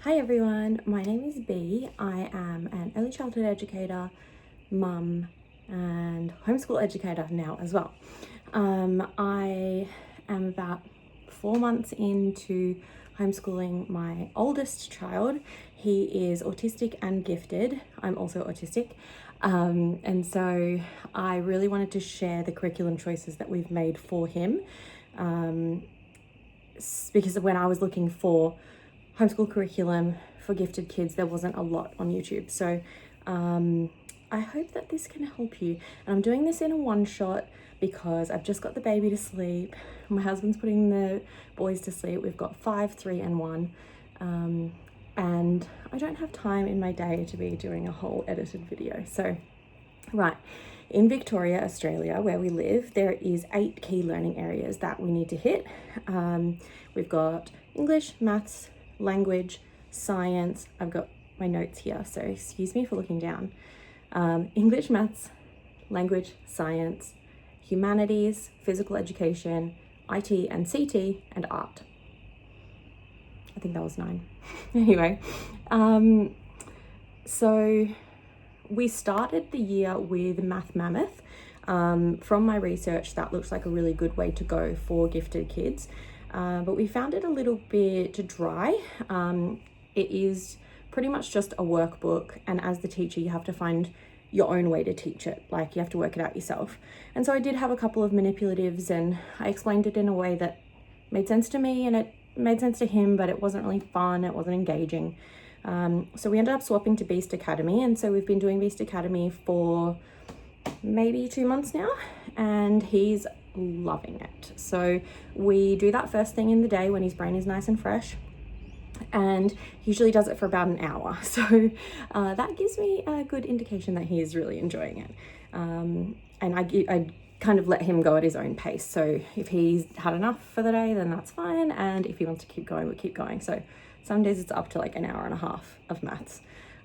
Hi everyone, my name is Bea. I am an early childhood educator, mum, and homeschool educator now as well. I am about 4 months into homeschooling my oldest child. He is autistic and gifted. I'm also autistic. And so I really wanted to share the curriculum choices that we've made for him. Because when I was looking for homeschool curriculum for gifted kids, there wasn't a lot on YouTube. So I hope that this can help you. And I'm doing this in a one shot because I've just got the baby to sleep. My husband's putting the boys to sleep. We've got 5, 3, and 1. And I don't have time in my day to be doing a whole edited video. So, right. In Victoria, Australia, where we live, there is 8 key learning areas that we need to hit. We've got English, maths, language, science. I've got my notes here, so excuse me for looking down. English, maths, language, science, humanities, physical education, IT and CT, and art. I think that was 9. Anyway, so we started the year with Math Mammoth. From my research, that looks like a really good way to go for gifted kids. But we found it a little bit dry. It is pretty much just a workbook, and as the teacher you have to find your own way to teach it, like you have to work it out yourself. And so I did have a couple of manipulatives, and I explained it in a way that made sense to me and it made sense to him, but it wasn't really fun, it wasn't engaging. So we ended up swapping to Beast Academy, and so we've been doing Beast Academy for maybe 2 months now, and he's loving it. So we do that first thing in the day when his brain is nice and fresh, and he usually does it for about an hour. So that gives me a good indication that he is really enjoying it. And I kind of let him go at his own pace. So if he's had enough for the day, then that's fine. And if he wants to keep going, we keep going. So some days it's up to like an hour and a half of maths.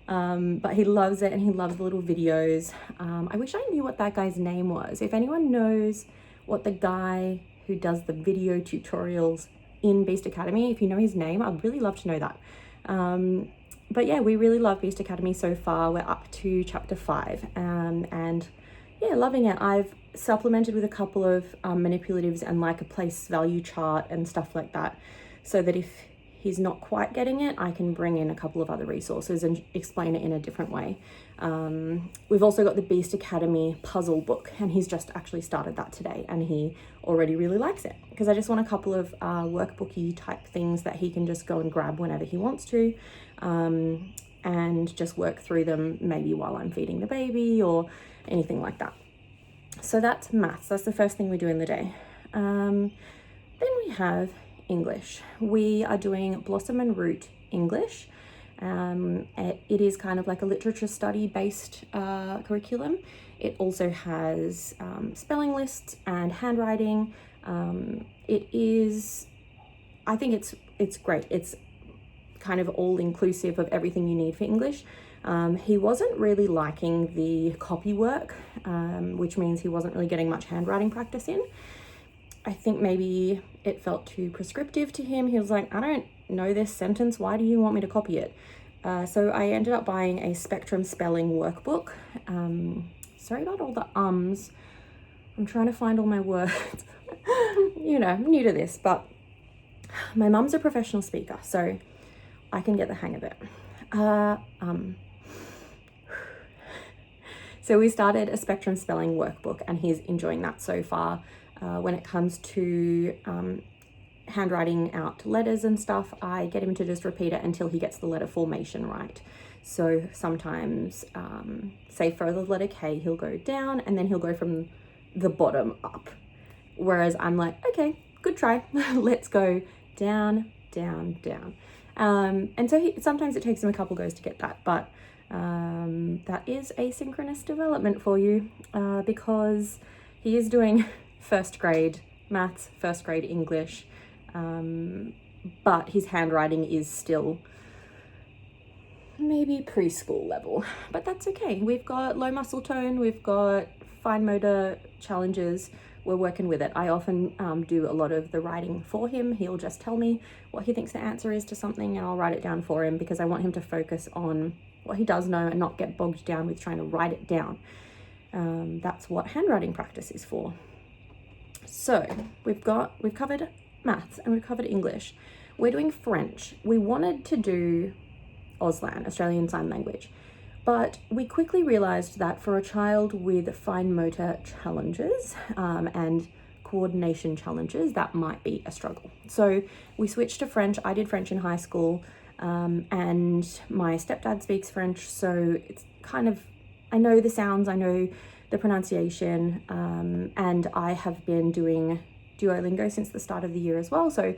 But he loves it, and he loves the little videos. I wish I knew what that guy's name was. If anyone knows what the guy who does the video tutorials in Beast Academy, if you know his name, I'd really love to know that. But yeah, we really love Beast Academy so far. We're up to chapter 5, and yeah, loving it. I've supplemented with a couple of manipulatives and like a place value chart and stuff like that, so that if he's not quite getting it, I can bring in a couple of other resources and explain it in a different way. We've also got the Beast Academy puzzle book, and he's just actually started that today, and he already really likes it, because I just want a couple of workbooky type things that he can just go and grab whenever he wants to, and just work through them maybe while I'm feeding the baby or anything like that. So that's maths. That's the first thing we do in the day. Then we have English. We are doing Blossom and Root English. It is kind of like a literature study based curriculum. It also has spelling lists and handwriting. It is, I think it's great. It's kind of all inclusive of everything you need for English. He wasn't really liking the copy work, which means he wasn't really getting much handwriting practice in. I think maybe it felt too prescriptive to him. He was like, I don't know this sentence, why do you want me to copy it? So I ended up buying a Spectrum spelling workbook. Sorry about all the ums. I'm trying to find all my words. You know, I'm new to this, but my mum's a professional speaker, so I can get the hang of it. So we started a Spectrum spelling workbook, and he's enjoying that so far. When it comes to handwriting out letters and stuff, I get him to just repeat it until he gets the letter formation right. So sometimes, say for the letter K, he'll go down and then he'll go from the bottom up. Whereas I'm like, okay, good try. Let's go down, down, down. And so sometimes it takes him a couple goes to get that, but that is asynchronous development for you, because he is doing first grade maths, first grade English, but his handwriting is still maybe preschool level, but that's okay. We've got low muscle tone, we've got fine motor challenges, we're working with it. I often do a lot of the writing for him. He'll just tell me what he thinks the answer is to something, and I'll write it down for him because I want him to focus on what he does know and not get bogged down with trying to write it down. That's what handwriting practice is for. So we've covered maths and we've covered English. We're doing French. We wanted to do Auslan, Australian Sign Language, but we quickly realized that for a child with fine motor challenges and coordination challenges, that might be a struggle. So we switched to French. I did French in high school, and my stepdad speaks French, so it's kind of, I know the sounds, I know the pronunciation, and I have been doing Duolingo since the start of the year as well, so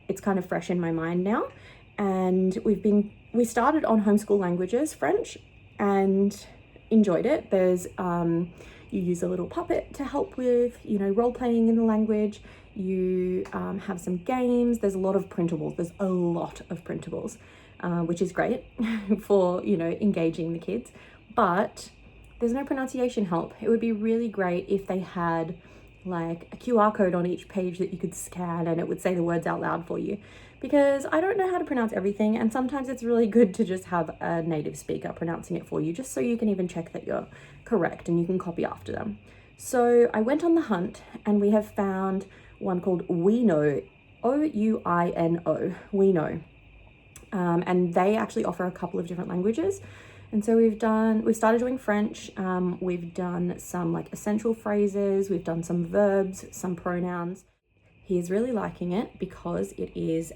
it's kind of fresh in my mind now. And we started on Homeschool Languages French and enjoyed it. There's you use a little puppet to help with, role playing in the language. You have some games. There's a lot of printables. Which is great for, engaging the kids. But there's no pronunciation help. It would be really great if they had like a QR code on each page that you could scan and it would say the words out loud for you. Because I don't know how to pronounce everything, and sometimes it's really good to just have a native speaker pronouncing it for you, just so you can even check that you're correct and you can copy after them. So I went on the hunt, and we have found one called Wino, Ouino, Wino. And they actually offer a couple of different languages. And so we've started doing French. We've done some like essential phrases. We've done some verbs, some pronouns. He's really liking it because it is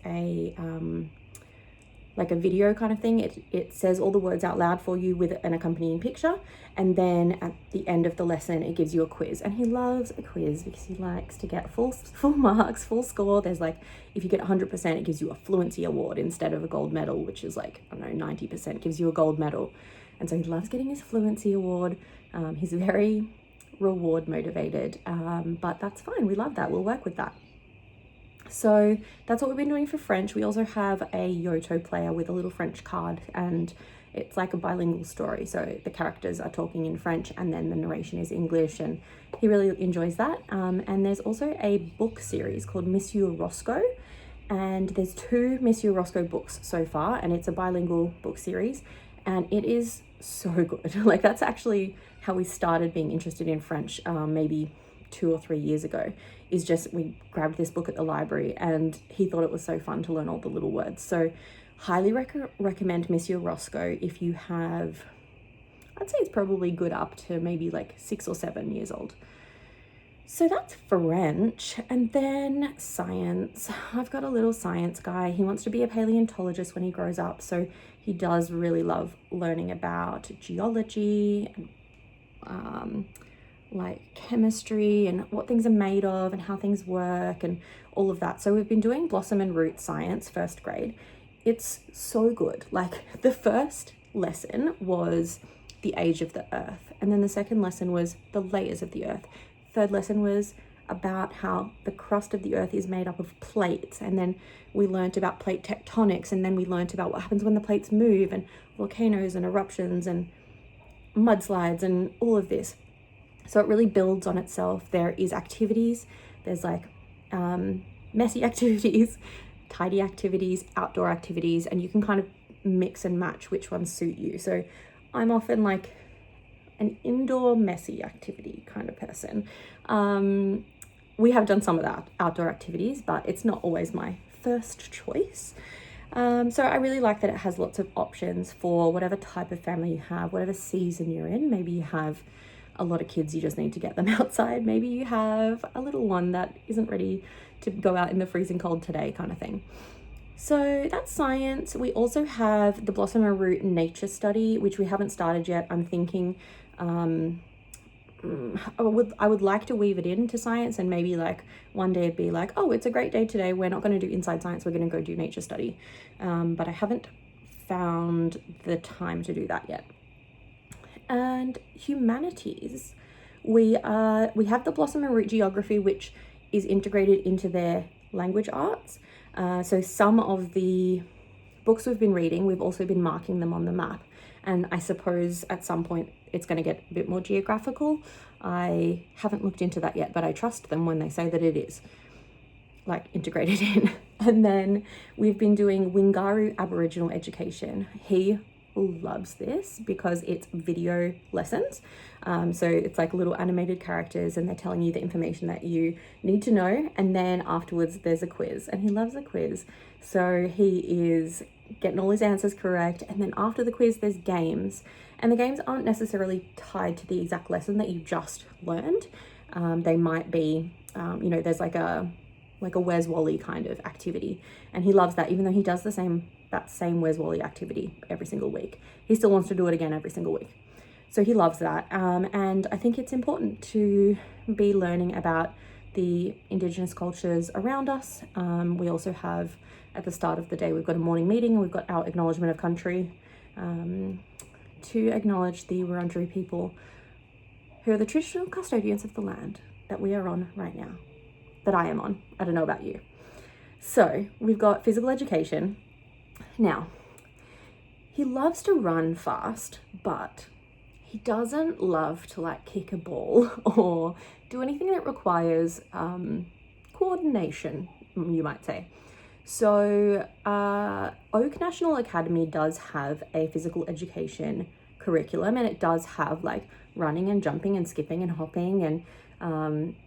like a video kind of thing. It says all the words out loud for you with an accompanying picture. And then at the end of the lesson, it gives you a quiz. And he loves a quiz because he likes to get full marks, full score. There's like, if you get 100%, it gives you a fluency award instead of a gold medal, which is like, I don't know, 90% gives you a gold medal. And so he loves getting his fluency award. He's very reward motivated, but that's fine. We love that. We'll work with that. So that's what we've been doing for French. We also have a Yoto player with a little French card, and it's like a bilingual story. So the characters are talking in French and then the narration is English, and he really enjoys that. And there's also a book series called Monsieur Roscoe, and there's 2 Monsieur Roscoe books so far, and it's a bilingual book series, and it is so good. Like, that's actually how we started being interested in French, maybe 2 or 3 years ago, is just we grabbed this book at the library and he thought it was so fun to learn all the little words. So highly recommend Monsieur Roscoe if you have, I'd say it's probably good up to maybe like 6 or 7 years old. So that's French. And then science. I've got a little science guy. He wants to be a paleontologist when he grows up, so he does really love learning about geology, like chemistry and what things are made of and how things work and all of that. So we've been doing Blossom and Root Science, 1st grade. It's so good. Like, the first lesson was the age of the earth, and then the second lesson was the layers of the earth. Third lesson was about how the crust of the earth is made up of plates, and then we learnt about plate tectonics, and then we learnt about what happens when the plates move, and volcanoes and eruptions and mudslides and all of this. So it really builds on itself. There is activities. There's like messy activities, tidy activities, outdoor activities, and you can kind of mix and match which ones suit you. So I'm often like an indoor messy activity kind of person. We have done some of that outdoor activities, but it's not always my first choice. So I really like that it has lots of options for whatever type of family you have, whatever season you're in. Maybe you have a lot of kids, you just need to get them outside. Maybe you have a little one that isn't ready to go out in the freezing cold today, kind of thing. So that's science. We also have the Blossom and Root Nature Study, which we haven't started yet. I'm thinking I would like to weave it into science, and maybe like one day it'd be like, oh, it's a great day today, we're not going to do inside science, we're going to go do nature study. But I haven't found the time to do that yet. And humanities, we have the Blossom and Root Geography, which is integrated into their language arts. So some of the books we've been reading, we've also been marking them on the map. And I suppose at some point it's going to get a bit more geographical. I haven't looked into that yet, but I trust them when they say that it is, like, integrated in. And then we've been doing Wingaru Aboriginal education. He loves this because it's video lessons. So it's like little animated characters and they're telling you the information that you need to know. And then afterwards there's a quiz, and he loves a quiz. So he is getting all his answers correct. And then after the quiz, there's games. And the games aren't necessarily tied to the exact lesson that you just learned. They might be, there's like a Where's Wally kind of activity. And he loves that, even though he does that same Where's Wally activity every single week. He still wants to do it again every single week. So he loves that. And I think it's important to be learning about the Indigenous cultures around us. We also have, at the start of the day, we've got a morning meeting and we've got our acknowledgement of country to acknowledge the Wurundjeri people, who are the traditional custodians of the land that we are on right now, that I am on. I don't know about you. So we've got physical education. Now, he loves to run fast, but he doesn't love to like kick a ball or do anything that requires coordination, you might say. So Oak National Academy does have a physical education curriculum, and it does have like running and jumping and skipping and hopping. And,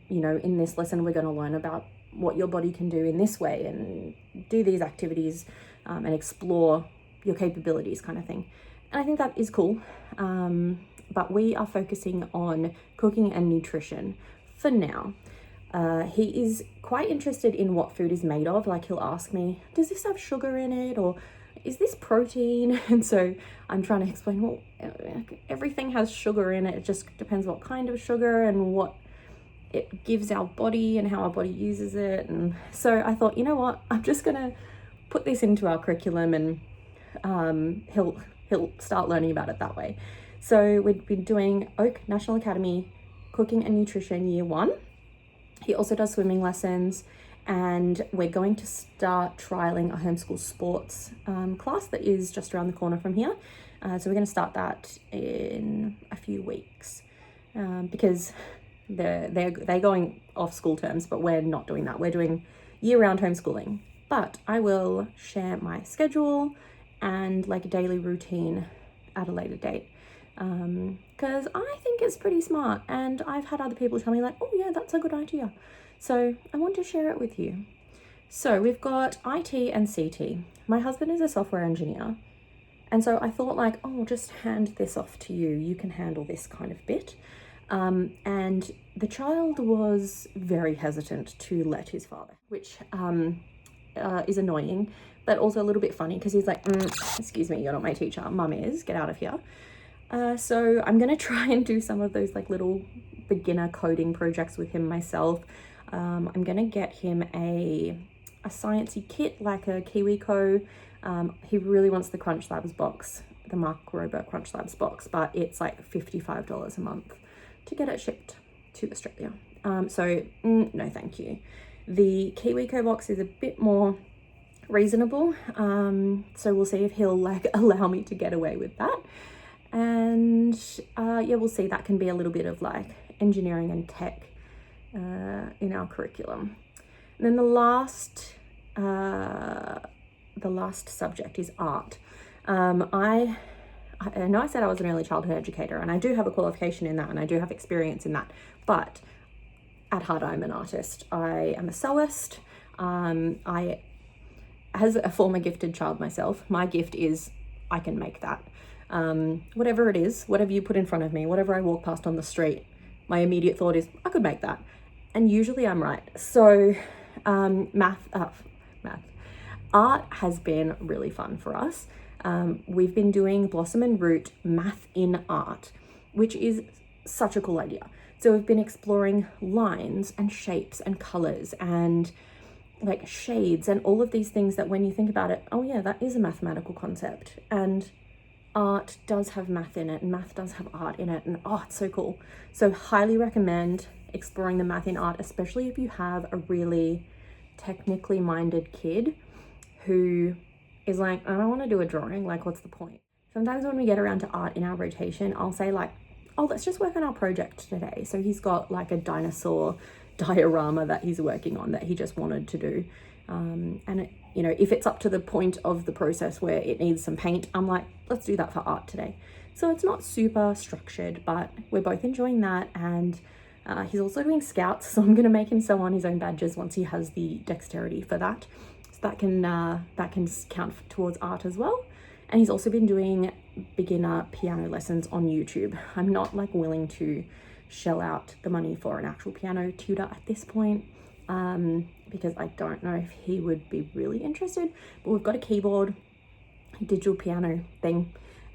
in this lesson, we're going to learn about what your body can do in this way and do these activities and explore your capabilities kind of thing. And I think that is cool. But we are focusing on cooking and nutrition for now. He is quite interested in what food is made of. Like, he'll ask me, does this have sugar in it? Or is this protein? And so I'm trying to explain, well, everything has sugar in it. It just depends what kind of sugar and what it gives our body and how our body uses it. And so I thought, you know what, I'm just going to put this into our curriculum, and he'll start learning about it that way. So we've been doing Oak National Academy Cooking and Nutrition Year 1. He also does swimming lessons, and we're going to start trialing a homeschool sports class that is just around the corner from here. So we're going to start that in a few weeks because they're going off school terms, but we're not doing that. We're doing year-round homeschooling. But I will share my schedule and like a daily routine at a later date, because I think it's pretty smart, and I've had other people tell me like, oh yeah, that's a good idea. So I want to share it with you. So we've got IT and CT. My husband is a software engineer, and so I thought like, oh, I'll just hand this off to you. You can handle this kind of bit. And the child was very hesitant to let his father, which is annoying, but also a little bit funny because he's like, excuse me, you're not my teacher, mum is, get out of here. So I'm going to try and do some of those like little beginner coding projects with him myself. I'm going to get him a sciencey kit, like a KiwiCo. He really wants the Crunch Labs box, the Mark Rober Crunch Labs box, but it's like $55 a month to get it shipped to Australia. So no, thank you. The KiwiCo box is a bit more reasonable. So we'll see if he'll like allow me to get away with that. And yeah, we'll see. That can be a little bit of like engineering and tech in our curriculum. And then the last subject is art. I know I said I was an early childhood educator, and I do have a qualification in that, and I do have experience in that, but at heart, I'm an artist. I am a sewist. As a former gifted child myself, my gift is I can make that. Whatever it is, whatever you put in front of me, whatever I walk past on the street, my immediate thought is I could make that. And usually I'm right. So art has been really fun for us. We've been doing Blossom and Root Math in Art, which is such a cool idea. So we've been exploring lines and shapes and colors and like shades and all of these things that when you think about it, oh yeah, that is a mathematical concept. And art does have math in it, and math does have art in it, and oh, it's so cool. So highly recommend exploring the math in art, especially if you have a really technically minded kid who is like, I don't want to do a drawing, like what's the point? Sometimes when we get around to art in our rotation, I'll say like, oh, let's just work on our project today. So he's got like a dinosaur diorama that he's working on that he just wanted to do. And it, you know, if it's up to the point of the process where it needs some paint, I'm like, let's do that for art today. So it's not super structured, but we're both enjoying that. And he's also doing scouts, so I'm going to make him sew on his own badges once he has the dexterity for that. So that can count towards art as well. And he's also been doing beginner piano lessons on YouTube. I'm not like willing to shell out the money for an actual piano tutor at this point, because I don't know if he would be really interested. But we've got a keyboard, digital piano thing,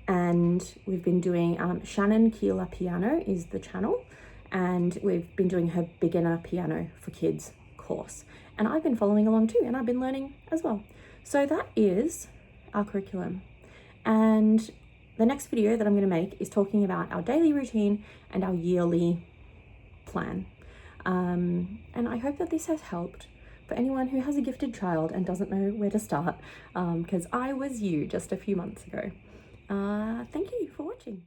and we've been doing Shannon Keeler Piano is the channel, and we've been doing her beginner piano for kids course, and I've been following along too, and I've been learning as well. So that is our curriculum. And the next video that I'm going to make is talking about our daily routine and our yearly plan. And I hope that this has helped for anyone who has a gifted child and doesn't know where to start, because I was you just a few months ago. Thank you for watching.